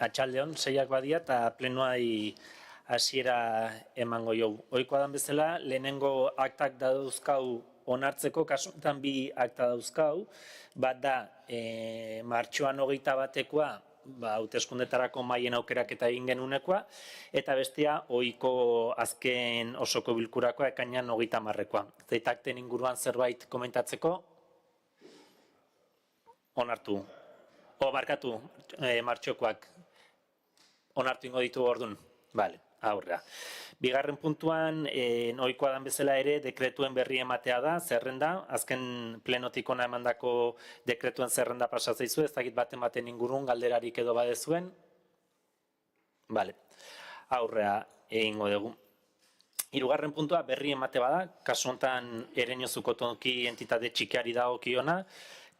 Atxaldeon, 6ak badia eta plenoai hasiera emango jau. Ohikoa dan bezala, lehenengo aktak dauzkau onartzeko, kasuntan bi akta dauzkau, bat da, martxoan 21koa, hauteskundetarako maien aukeraketa egin genunekoa, eta bestea, ohiko azken osoko bilkurakoa, ekainean 30koa. Zeitakten inguruan zerbait komentatzeko? Onartu. Barkatu, martxokoak. Onartu ingo ditu orduan. Bale, aurrera. Bigarren puntuan, ohikoa dan bezala ere, dekretuen berri ematea da, zerrenda, azken plenotik ona emandako dekretuen zerrenda pasatzeizu, ez dakit baten ingurun galderarik edo badezuen. Bale, aurrera egingo dugu. Hirugarren puntua berri emate bada, kasu honetan Ereñozuko toki entitate txikiari dagokiona,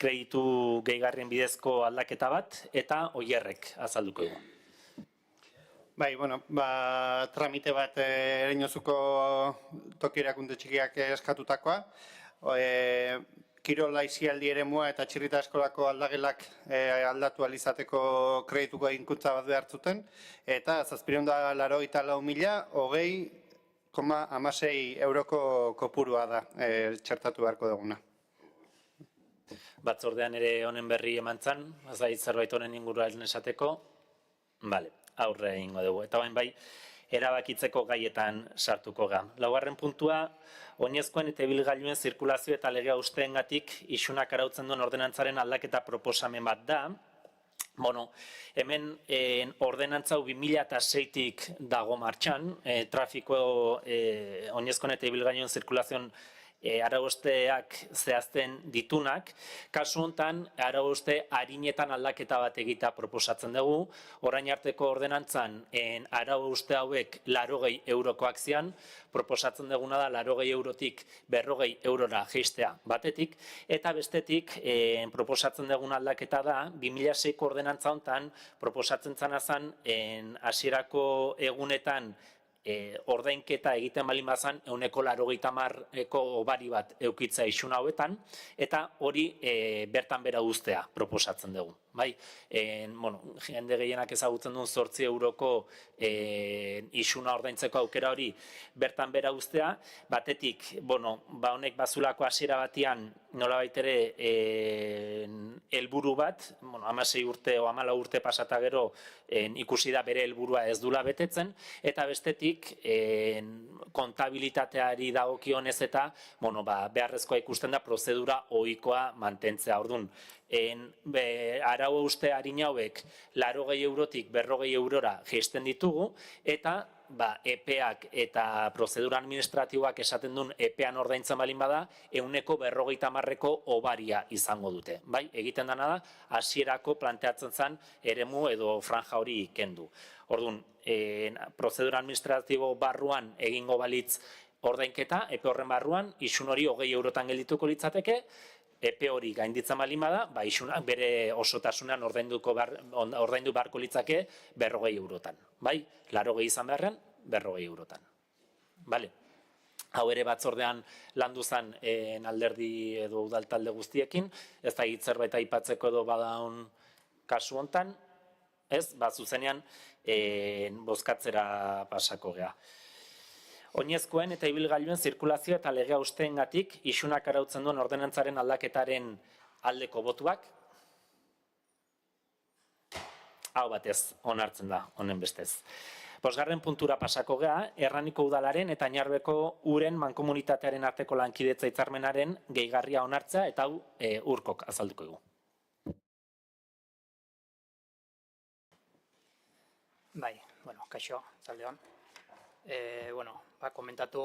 kreditu gehigarrien bidezko aldaketa bat, eta oierrek azalduko dugu. Bai, tramite bat Ereñozuko toki erakunde txikiak eskatutakoa. Kirol aisialdi eremua eta txirrita eskolako aldagelak aldatu alizateko kredituko eginkuntza bat behar zuten. Eta 784.000, 20,16 euroko kopurua da txertatu beharko duguna. Batzordean ere honen berri emantzan, azait zerbait honen inguruan esateko. Bale, aurre egingo dugu. Eta bain bai, erabakitzeko gaietan sartuko ga. Laugarren puntua, oinezkoen eta ibilgailuen zirkulazio eta legea usteengatik isunak arautzen duen ordenantzaren aldaketa proposamen bat da. Hemen ordenantza 2006tik dago martxan, trafiko oinezkoen eta ibilgailuen zirkulazioan arausteak zehazten ditunak, kasu honetan arauste arinetan aldaketa bat egitea proposatzen dugu, orain arteko ordenantzan arauste hauek 80 eurokoak zian, proposatzen duguna da 80 eurotik 40 eurora jeistea batetik, eta bestetik proposatzen dugun aldaketa da, 2006ko ordenantza honetan proposatzen zanazan hasierako egunetan ordainketa egiten balin bazan 180ko obari bat eukitza isun hauetan, eta hori bertan bera uztea proposatzen dugu. Jende gehienak ezagutzen duen 8 euroko isuna ordaintzeko aukera hori bertan bera uztea, batetik, honek bazulako hasiera batian nolabait ere helburu bat, 16 urte o 14 urte pasata gero ikusi da bere helburua ez dula betetzen, eta bestetik kontabilitateari dagokionez eta beharrezkoa ikusten da prozedura ohikoa mantentzea. Orduan, arau uste arina hauek 80 eurotik 40 eurora jeisten ditugu, eta epeak eta prozedura administratiboak esaten duen epean ordaintzen balin bada, 150ko obaria izango dute. Egiten dena da, hasierako planteatzen zen eremu edo franja hori kendu. Orduan, prozedura administratibo barruan egingo balitz ordainketa, epe horren barruan, isun hori 20 eurotan geldituko litzateke, epe hori gainditzen balin bada, isunak bere osotasunean ordaindu beharko litzake 40 eurotan. 80 izan beharren, 40 eurotan. Hau ere batzordean landu zen alderdi edo udaltalde guztiekin, ez da zerbait aipatzeko edo badaun kasu hontan, ez, zuzenean bozkatzera pasako gea. Oinezkoen eta ibilgailuen zirkulazio eta legea usteengatik isunak arautzen duen ordenantzaren aldaketaren aldeko botuak. Hau batez onartzen da, honen bestez. Bosgarren puntura pasako gea, Erraniko udalaren eta Añarbeko uren mankomunitatearen arteko lankidetza hitzarmenaren gehigarria onartzea, eta hau Urkok azalduko dugu. Kaixo, zaldeon. Komentatu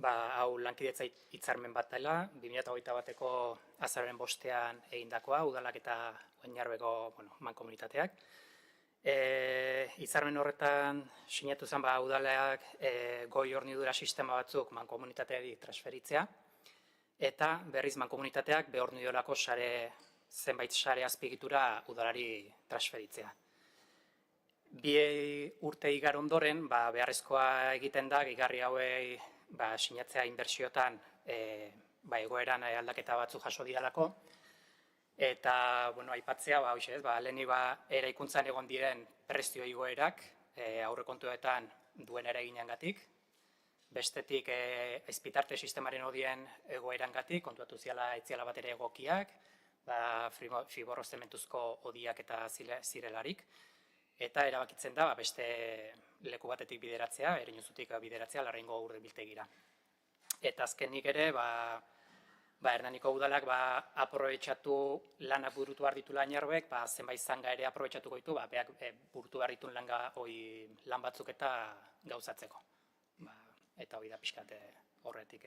hau lankidetza hitzarmen bat dela, 2021ko azaroaren 5ean egindakoa, udalak eta Añarbeko mankomunitateak. Hitzarmen horretan sinatu zen udalak goi hornidura sistema batzuk mankomunitateari transferitzea, eta berriz mankomunitateak behornidurako zenbait sare azpiegitura udalari transferitzea. 2 urte igaro ondoren, beharrezkoa egiten da, gehigarri hauei sinatzea inbertsiotan egoeran aldaketa batzuk jaso dialako, Eta, aipatzea, hoxe ez, lehenik eraikuntzan egon diren prezio igoerak, aurrekontuetan duen eraginengatik, bestetik azpitarte sistemaren odien egoerangatik, kontuatu ziala etziala bat ere egokiak, fibro zementuzko odiak eta zirelarik, eta erabakitzen da beste leku batetik bideratzea, Ereñuzutik bideratzea Larraingo Urbiltegira. Eta azkenik ere, Hernaniko udalak aprobetxatu lanak burutu behar ditu lainarbek, zenbait zanga ere aprobetxatuko ditu, beak burutu behar ditun lan batzuk eta gauzatzeko. Eta hori da pixkat horretik.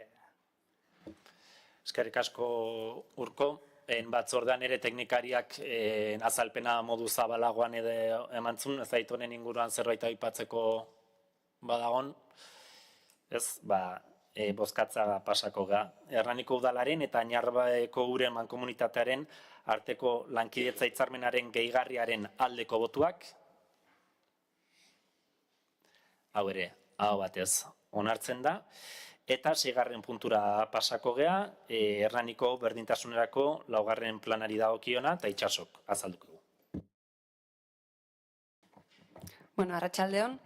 Eskerrik asko Urko. Batzordean ere teknikariak azalpena modu zabalagoan emantzun, ez daitu honen inguruan zerbait aipatzeko badagon. Ez, bozkatza pasako ga. Hernaniko udalaren eta Añarbeko uren mankomunitatearen arteko lankidetza hitzarmenaren gehigarriaren aldeko botuak. Hau ere, hau batez onartzen da. Eta 6. puntura pasako gea, Hernaniko berdintasunerako 4. planari dagokiona eta Itsasok azalduko dugu. Arratsaldeon.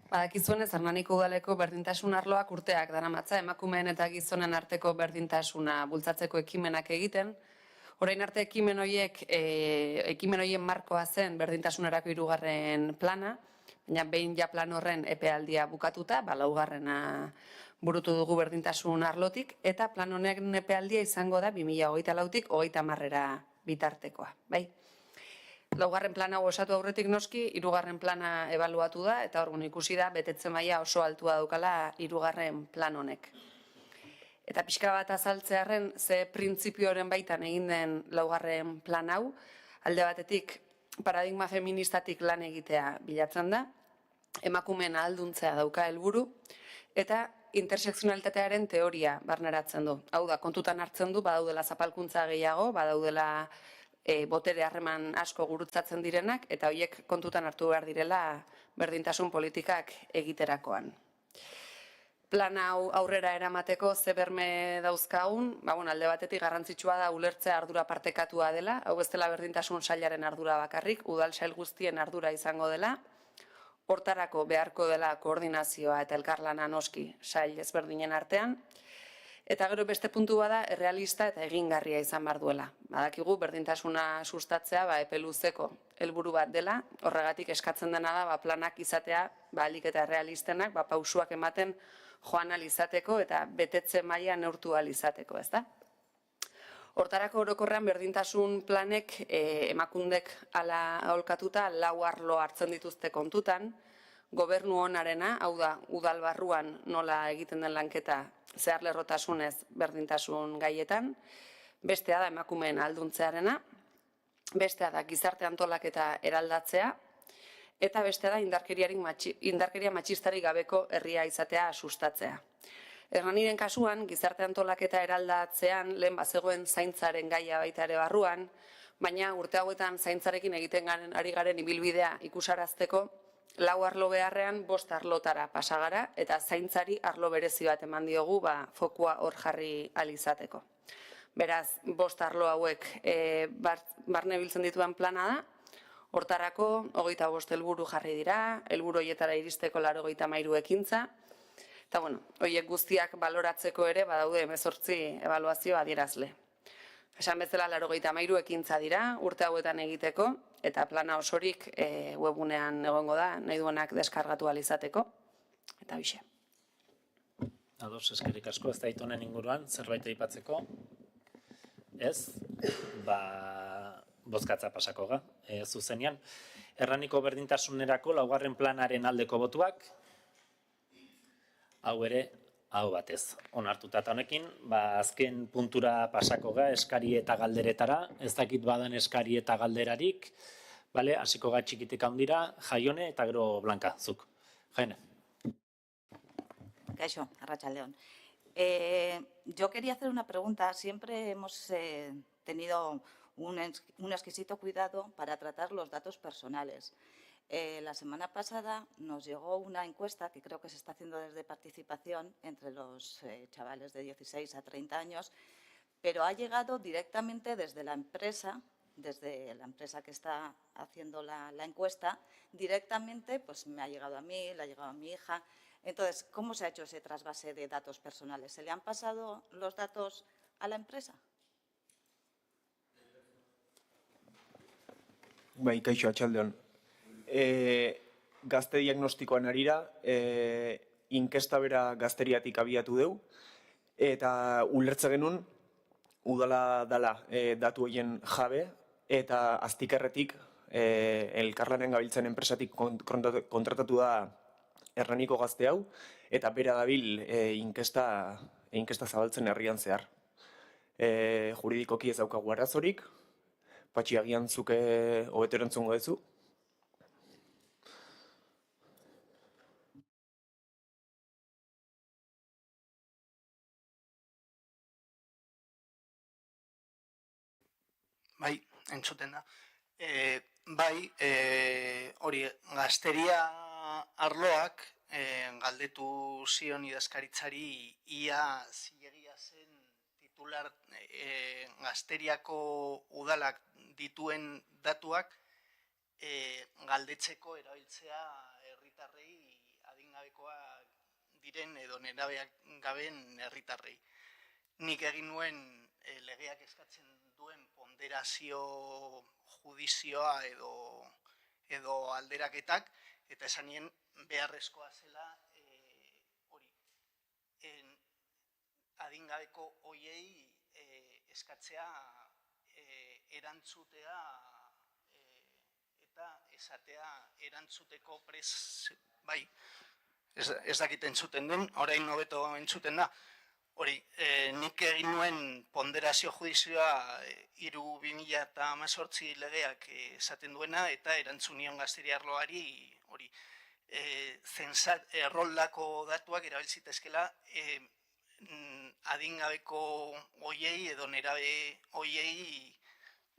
Badakizuenez, Hernaniko udaleko berdintasun arloak urteak daramatza emakumeen eta gizonen arteko berdintasuna bultzatzeko ekimenak egiten. Orain arte ekimen horien markoa zen berdintasunerako 3. plana, baina behin ja plan horren epealdia bukatuta, 4. burutu dugu berdintasun arlotik, eta plan honen epealdia izango da 2024tik 30 bitartekoa. 4. plana osatu aurretik noski, 3. plana ebaluatu da, eta hor ikusi da, betetze maila oso altua daukala 3. plan honek. Eta pixka bat azaltzearen, ze printzipioren baitan egin den 4. plan hau, alde batetik paradigma feministatik lan egitea bilatzen da, emakumeen ahalduntzea dauka helburu, eta intersekzionalitatearen teoria barneratzen du. Hau da, kontutan hartzen du, badaudela zapalkuntza gehiago, badaudela botere harreman asko gurutzatzen direnak, eta horiek kontutan hartu behar direla berdintasun politikak egiterakoan. Plan hau aurrera eramateko ze berme dauzkagun, alde batetik garrantzitsua da ulertzea ardura partekatua dela, hau ez dela berdintasun sailaren ardura bakarrik, udal sail guztien ardura izango dela, hortarako beharko dela koordinazioa eta elkarlana noski sail ezberdinen artean, eta gero beste puntu bada errealista eta egingarria izan behar duela. Badakigu berdintasuna sustatzea epe luzeko helburu bat dela, horregatik eskatzen dena da planak izatea ahalik eta errealistenak, pausuak ematen joan ahal izateko eta betetze maila neurtu ahal izateko, ezta? Hortarako orokorrean berdintasun planek emakundek ala aholkatuta 4 arlo hartzen dituzte kontutan, gobernu onarena, hau da, udal barruan nola egiten den lanketa zeharlerrotasunez berdintasun gaietan, bestea da emakumeen ahalduntzearena, bestea da gizarte antolaketa eraldatzea, eta bestea da indarkeria matxistarik gabeko herria izatea sustatzea. Hernaniren kasuan, gizarte antolaketa eraldatzean lehen bazegoen zaintzaren gaia baita ere barruan, baina urte hauetan zaintzarekin egiten ari garen ibilbidea ikusarazteko, 4 arlo beharrean 5 arlotara pasagara eta zaintzari arlo berezi bat eman diogu fokua hor jarri ahal izateko. Beraz, 5 arlo hauek barne biltzen dituen plana da, hortarako 25 helburu jarri dira, helburu horietara iristeko 93 ekintza, eta horiek guztiak baloratzeko ere badaude 18 ebaluazio adierazle. Esan bezala 93 ekintza dira, urte hauetan egiteko, eta plana osorik webunean egongo da, nahi duenak deskargatu ahal izateko, eta bixe. Ados, eskerrik asko, ez da honen inguruan, zerbait aipatzeko. Ez, bozkatza pasako ga, zuzenean. Hernaniko berdintasunerako 4. planaren aldeko botuak, hau ere, hau batez, onartuta eta honekin, azken puntura pasako ga, eskari eta galderetara, ez dakit badan eskari eta galderarik, hasiko ga txikitik handira, Jaione eta gero Blanka, zuk. Jaione. Kaixo, arratsaldeon. Yo quería hacer una pregunta. Siempre hemos tenido un exquisito cuidado para tratar los datos personales. La semana pasada nos llegó una encuesta que creo que se está haciendo desde participación entre los chavales de 16 a 30 años pero ha llegado directamente desde la empresa que está haciendo la encuesta, directamente pues me ha llegado a mí, le ha llegado a mi hija. Entonces, ¿cómo se ha hecho ese trasvase de datos personales? ¿Se le han pasado los datos a la empresa? Bai, kaixo, atxaldeon. Gazte diagnostikoan arira, inkesta bera gazteriatik abiatu deu, eta ulertze genuen, udala dala datu horien jabe, eta aztikerretik elkarlanen gabiltzen enpresatik kontratatu da Hernaniko gazte hau, eta bera dabil inkesta zabaltzen herrian zehar. Juridikoki ez daukagu arazorik, Patxi, agian zuke hobeto erantzungo duzu? Bai, entzuten da. Bai, hori, gazteria arloak galdetu zion idazkaritzari ia zilegia zen titular gazteriako udalak dituen datuak galdetzeko erabiltzea herritarrei adingabekoak diren edo nerabeak gaben herritarrei. Nik egin nuen legeak eskatzen duen ponderazio judizioa edo alderaketak, eta esanien beharrezkoa zela hori adingabeko hoiei eskatzea erantzutea eta esatea erantzuteko bai, ez dakit entzuten den, orain hobeto entzuten da. Hori, nik egin nuen ponderazio judizioa 3/2018 legeak esaten duena, eta erantzunion gazteria arloari hori erroldako datuak erabiltzitezkela adingabeko hoiei edo nerabe hoiei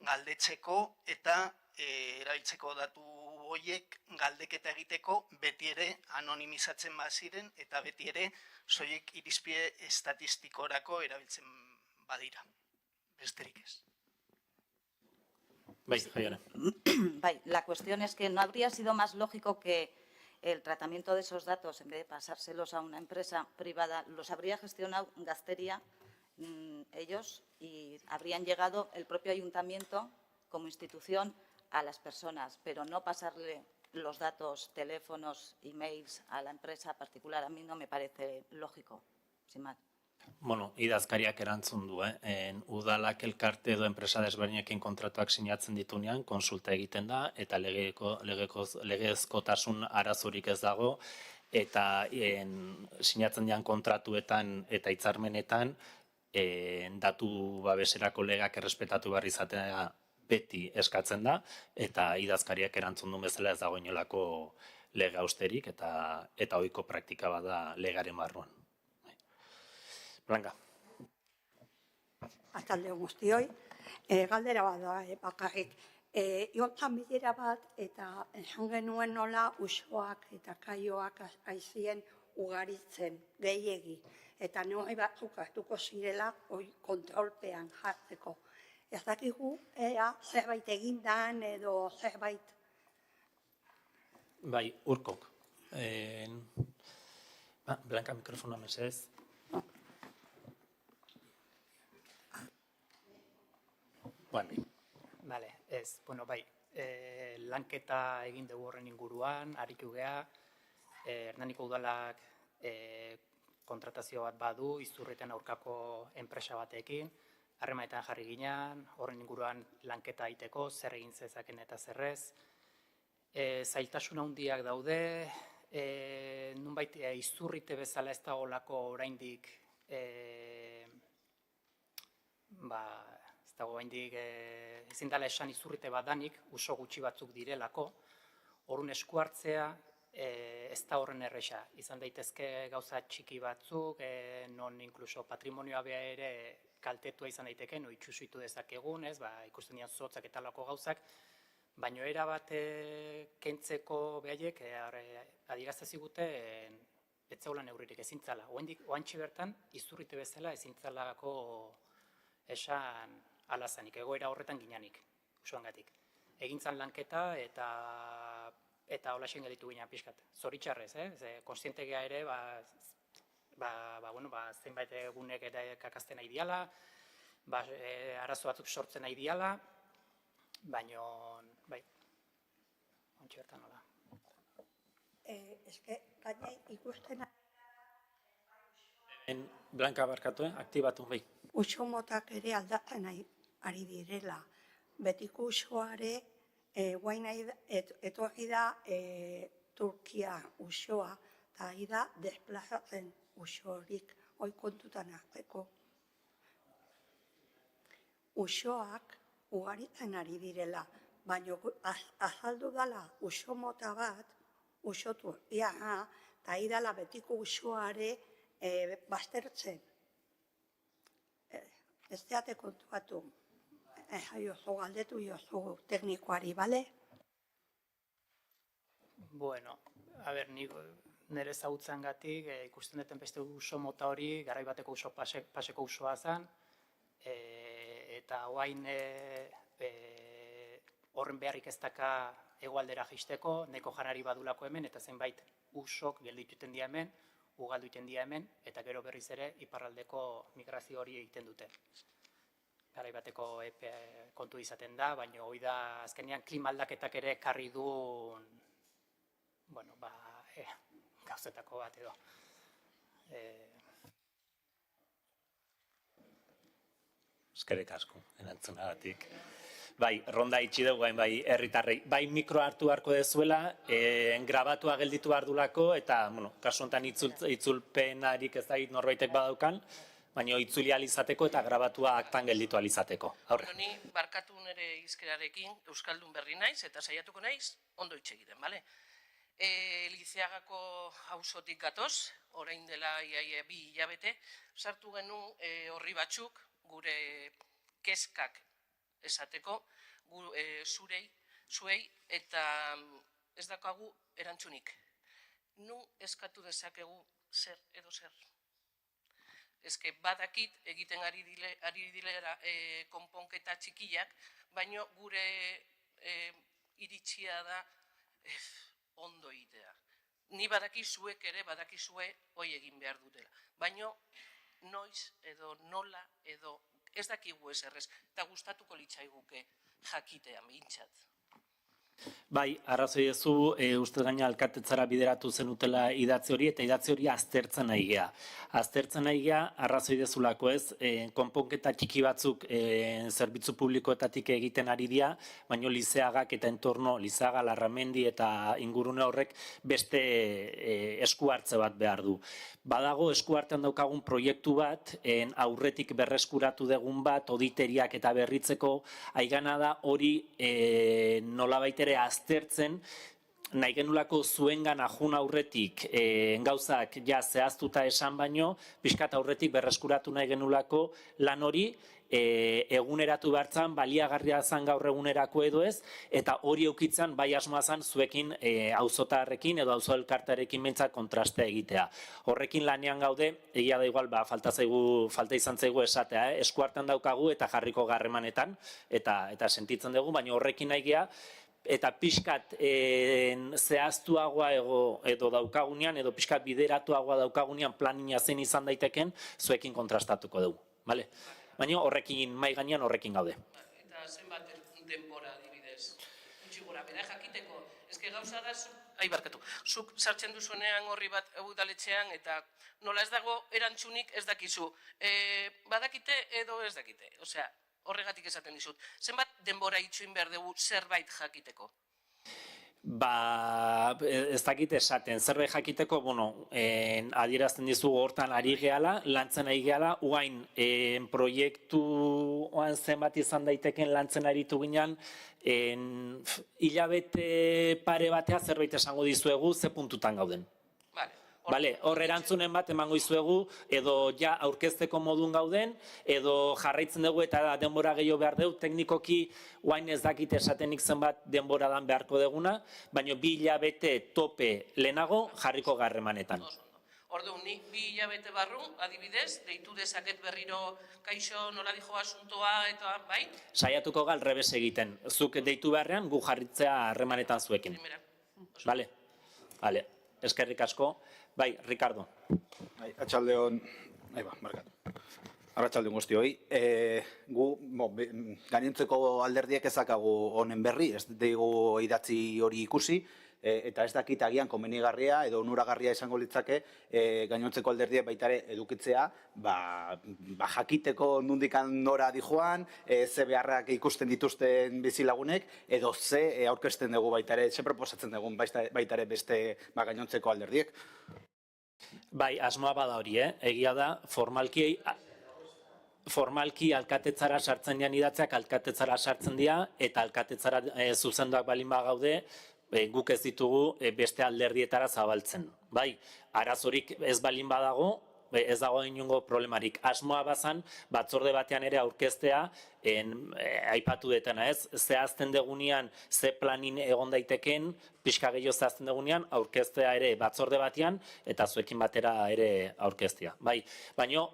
galdetzeko eta erabiltzeko datu hoiek galdeketa egiteko beti ere anonimizatzen baziren eta beti ere soilik irizpide estatistikorako erabiltzen badira. Besterik ez. Bai, Jaione. Bai, la cuestión es que no habría sido más lógico que el tratamiento de esos datos, en vez de pasárselos a una empresa privada, los habría gestionado Gazteria ellos y habrían llegado el propio ayuntamiento como institución a las personas, pero no pasarle los datos, teléfonos, emails a la empresa particular. A mí no me parece lógico, sin más. Bueno, idazkariak erantzun du, udalak elkarte edo enpresa desberdinekin kontratuak sinatzen ditunean, konsulta egiten da, eta legezkotasun arazorik ez dago, eta sinatzen dian kontratuetan eta hitzarmenetan datu babeserako legak errespetatu behar izatea beti eskatzen da, eta idazkariak erantzun du bezala ez dago inolako lege austerik, eta ohiko praktika bada legaren barruan. Blanca. Arratsaldeon guztioi. Galdera bat da, bakarrik. Iontzan bilera bat, eta esan genuen nola usoak eta kaioak aizien ugaritzen, gehiegi. Eta noai batzuk hartuko zirela kontrolpean jartzeko. Ez dakigu, zerbait egindan edo zerbait. Bai, Urkok. Blanca, mikrofona mesedez. Bale, ez, bueno, bai, lanketa egin dugu horren inguruan, aritu geha, Hernaniko udalak kontratazio bat badu, izurriten aurkako enpresa batekin, harremanetan jarri ginean, horren inguruan lanketa egiteko, zer egin zezaken eta zerrez. Zailtasun handiak daude, nunbait izurrite bezala ez dagoelako oraindik ez dago oraindik ezin dela esan izurrite badanik, uso gutxi batzuk direlako, horren esku hartzea ez da horren erresa. Izan daitezke gauza txiki batzuk, non inkluso patrimonioa beha ere kaltetua izan daiteke, no itxusitu dezakegun, ikusten dian zotzak eta lako gauzak, baina erabat kentzeko behaiek adieraztezigute ez zegoela neurririk ezintzala. Oantxe bertan, izurrite bezala ezintzalako esan alazanik, egoera horretan ginanik, usuangatik. Egintzan lanketa eta holaxen gelditu ginen pixkat. Zoritxarrez, ze konstientegea ere, zenbait egunek ere kakazten nahi diala, arazo batzuk sortzen nahi diala, baina, bai, ontsi bertan nola. Eske, gaina ikusten Blanka barkatu, aktibatu, bai. uso motak ere aldatzen ari direla. Betiko usoare, guain etorri da Turkia usoa, eta ari da desplazatzen usorik hoi kontutan hartzeko. Usoak ugaritzen ari direla, baina azaldu dela uso mota bat, uso Turkia, eta ari dela betiko usoare baztertzen. Ez teate kontuatu, galdetu jozu teknikoari, bale? Bueno, nire ezagutzangatik ikusten duten beste uso mota hori, garai bateko uso paseko usoa zen, eta oain horren beharrik ez daka hegoaldera jaisteko, neko janari badulako hemen, eta zenbait usok geldituten dira hemen, ugaldu egiten dira hemen, eta gero berriz ere iparraldeko migrazio hori egiten dute. Garai bateko kontu izaten da, baina hori da azkenean klima aldaketak ere karri du gauzetako bat edo. Eskerrik asko, erantzunagatik. Bai, ronda itxi dugu, bai, herritarrei. Bai, mikro hartu beharko dezuela, grabatua gelditu behar dulako, eta, kasu honetan itzulpenarik ez da norbaitek badaukan, baina itzuli alizateko eta grabatua aktan gelditu alizateko. Ni barkatu nire hizkerarekin euskaldun berri naiz, eta saiatuko naiz, ondo hitz egiten, bale? Lizeagako auzotik gatoz, orain dela 2 hilabete, sartu genuen horri batzuk, gure kezkak esateko, zuei, eta ez dakagu erantzunik. Nu eskatu dezakegu zer edo zer. Ezke badakit egiten ari dilera konponketa txikiak, baina gure iritsia da ondo egitea. Ni badakizuek ere badakizue hoi egin behar dutela. Baina noiz edo nola edo ez dakigu ez errez, eta gustatuko litzaiguke jakitea behintzat. Bai, arrazoi duzu, uste gaina alkatetzara bideratu zenutela idatzi hori, eta idatzi hori aztertzen nahi gea. Aztertzen nahi gea, arrazoi dezulako ez, konponketa txiki batzuk zerbitzu publikoetatik egiten ari dira, baina Lizeagak eta entorno, Lizeaga, Larramendi eta ingurune horrek beste esku hartze bat behar du. Badago esku artean daukagun proiektu bat, aurretik berreskuratu degun bat, auditeriak eta berritzeko, aigana da hori nolabait ere aztertzen, nahi genulako zuengan ajun aurretik gauzak ja zehaztuta esan baino, pixkat aurretik berreskuratu nahi genulako lan hori, eguneratu behartzan, baliagarria zan gaur egunerako edo ez, eta hori eukitzen bai asmoa zan zuekin auzotarrekin edo auzo elkartarekin mentzat kontraste egitea. Horrekin lanean gaude, egia da igual, falta izan zaigu esatea, eskuartean daukagu eta jarriko garremanetan, eta sentitzen dugu, baina horrekin nahi gea, eta pixkat zehaztuagoa edo daukagunean, edo pixkat bideratuagoa daukagunean planina zen izan daiteken, zuekin kontrastatuko dugu, bale? Baina horrekin, mai gainean horrekin gaude. Eta zenbat denbora adibidez, gutxi gora, bera jakiteko, ezke gauza da, barkatu, zuk sartzen duzuenean horri bat udaletxean, eta nola ez dago erantzunik ez dakizu, badakite edo ez dakite, osea, horregatik esaten dizut, zenbat denbora itxuin behar dugu zerbait jakiteko? Ez dakit esaten, zerbait jakiteko, adierazten dizugu hortan ari gehala, lantzen ari gehala, uain proiektuan zenbat izan daiteken lantzen aritu ginen, hilabete pare batea zerbait esango dizuegu ze puntutan gauden. Bale, hor erantzunen bat emango izuegu, edo ja aurkezteko modun gauden, edo jarraitzen dugu eta denbora gehiago behar dugu, teknikoki guain ez dakit esatenik zenbat denbora dan beharko deguna, baina 2 hilabete tope lehenago jarriko garremanetan. Orduan, ni 2 hilabete barrun, adibidez, deitu dezaket berriro kaixo nola dijo asuntoa eta bai? Saiatuko gal rebes egiten. Zuk deitu beharrean gu jarritzea harremanetan zuekin. Primera. Vale, eskerrik asko. Bai, Ricardo. Atxaldeon, markatu. Arratxaldeon guztioi. Gu, gainontzeko alderdiek ezakagu honen berri, ez dugu idatzi hori ikusi, eta ez dakit agian komenigarria edo onuragarria izango litzake gainontzeko alderdiek baitare edukitzea, jakiteko nundikan nora dijoan, ze beharrak ikusten dituzten bizilagunek, edo ze aurkezten dugu baitare, ze proposatzen dugun baitare beste gainontzeko alderdiek. Bai, asmoa bada hori, egia da, formalki alkatetzara sartzen dian idatzeak alkatetzara sartzen dira, eta alkatetzara zuzenduak balin bagaude, guk ez ditugu beste alderdietara zabaltzen. Bai, arazorik ez balin badago, ez dago inongo problemarik. Asmoa bazan, batzorde batean ere aurkeztea, aipatu detena ez, zehazten degunean, ze planin egon daiteken, pixka gehiago zehazten degunean, aurkeztea ere batzorde batean, eta zuekin batera ere aurkeztea. Bai, baina,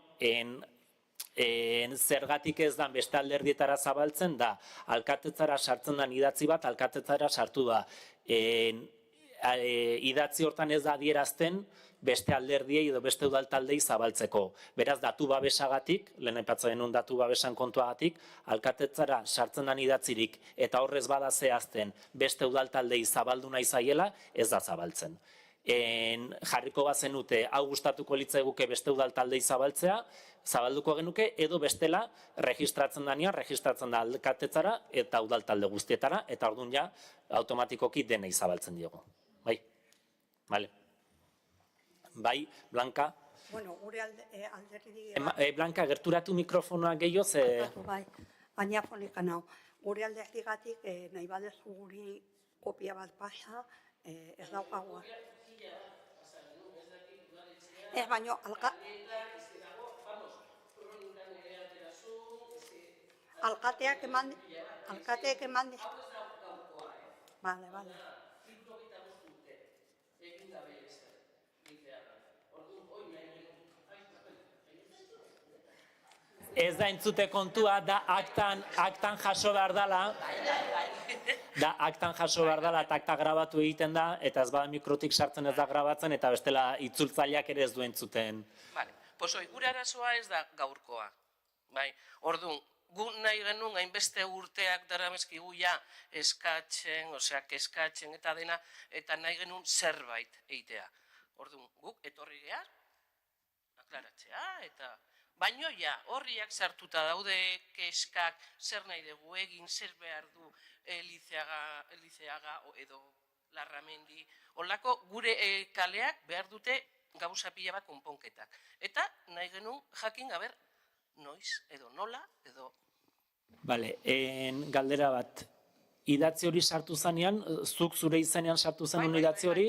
zergatik ez da beste alderdietara zabaltzen da, alkatetzara sartzen da idatzi bat, alkatetzara sartu da. Idatzi hortan ez da adierazten beste alderdiei edo beste udaltaldei zabaltzeko. Beraz, datu babesagatik, lehen aipatzen genuen datu babesan kontuagatik, alkatetzara sartzen da idatzirik eta horrez bada zehazten beste udaltaldei zabaldu nahi zaiela, ez da zabaltzen. Jarriko bazenute, hau gustatuko litzaiguke beste udaltaldei zabaltzea, zabalduko genuke, edo bestela registratzen da alkatetzara eta udaltalde guztietara, eta orduan ja, automatikoki denei zabaltzen diogu. Bai, bale. Bai, Blanca. Bueno, gure alderdi... Blanca, gerturatu mikrofonoa gehiago, ze... Bai, baina fonika nau. Gure alderdigatik nahi badezu guri kopia bat pasa, ez daukagu. Ez baino, alkateak eman... Vale. Ez da entzute kontua, da aktan jaso behar dela, eta akta grabatu egiten da, eta ez bada mikrotik sartzen ez da grabatzen, eta bestela itzultzaileak ere ez du entzuten. Vale, pues gure arazoa ez da gaurkoa. Orduan, gu nahi genuen hainbeste urteak daramezkigu ja eskatzen eta dena, eta nahi genuen zerbait eitea. Orduan, guk etorri gehar, aklaratzea, eta... Baino ja, horriak sartuta daude keskak, zer nahi dugu egin, zer behar du Elizeaga edo Larramendi. Holako gure kaleak behar dute gauza pila bat konponketak. Eta nahi genuen jakin gaber noiz edo nola edo... Bale, galdera bat. Idatzi hori sartu zanean, zuk zure izenean sartu zenun idatzi hori,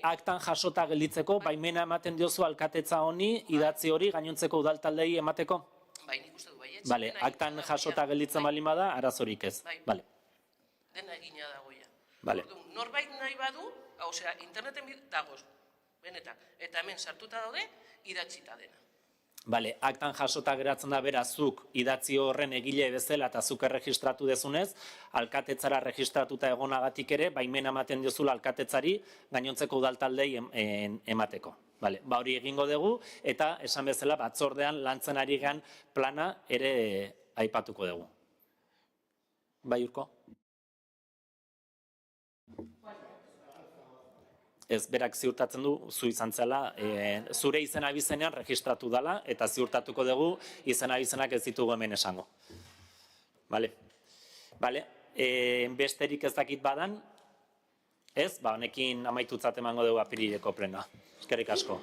aktan jasota gelditzeko, baimena ematen diozu alkatetza honi, idatzi hori gainontzeko udaltaldei emateko? Bai, nik uste du baietz. Bale, aktan jasota gelditzen balin bada, arazorik ez. Bale. Dena egina dagoia. Bale. Norbait nahi badu, interneten dagoz, benetan, eta hemen sartuta daude, idatzita dena. Bale, aktan jasota geratzen da berazuk idatzi horren egile bezala eta zuk erregistratu dezunez, alkatetzara registratuta egonagatik ere, baimena ematen diozula alkatetzari gainontzeko udaltaldei emateko. Bale, hori egingo dugu, eta esan bezala batzordean lantzen ari gean plana ere aipatuko dugu. Bai, Urko? Ez, berak ziurtatzen du, zu izan zela, zure izena abizenean registratu dela, eta ziurtatuko dugu izena abizenak ez ditugu hemen esango. Bale, besterik ez dakit badan, ez, honekin amaitutzat emango dugu apirileko plenoa. Eskerrik asko.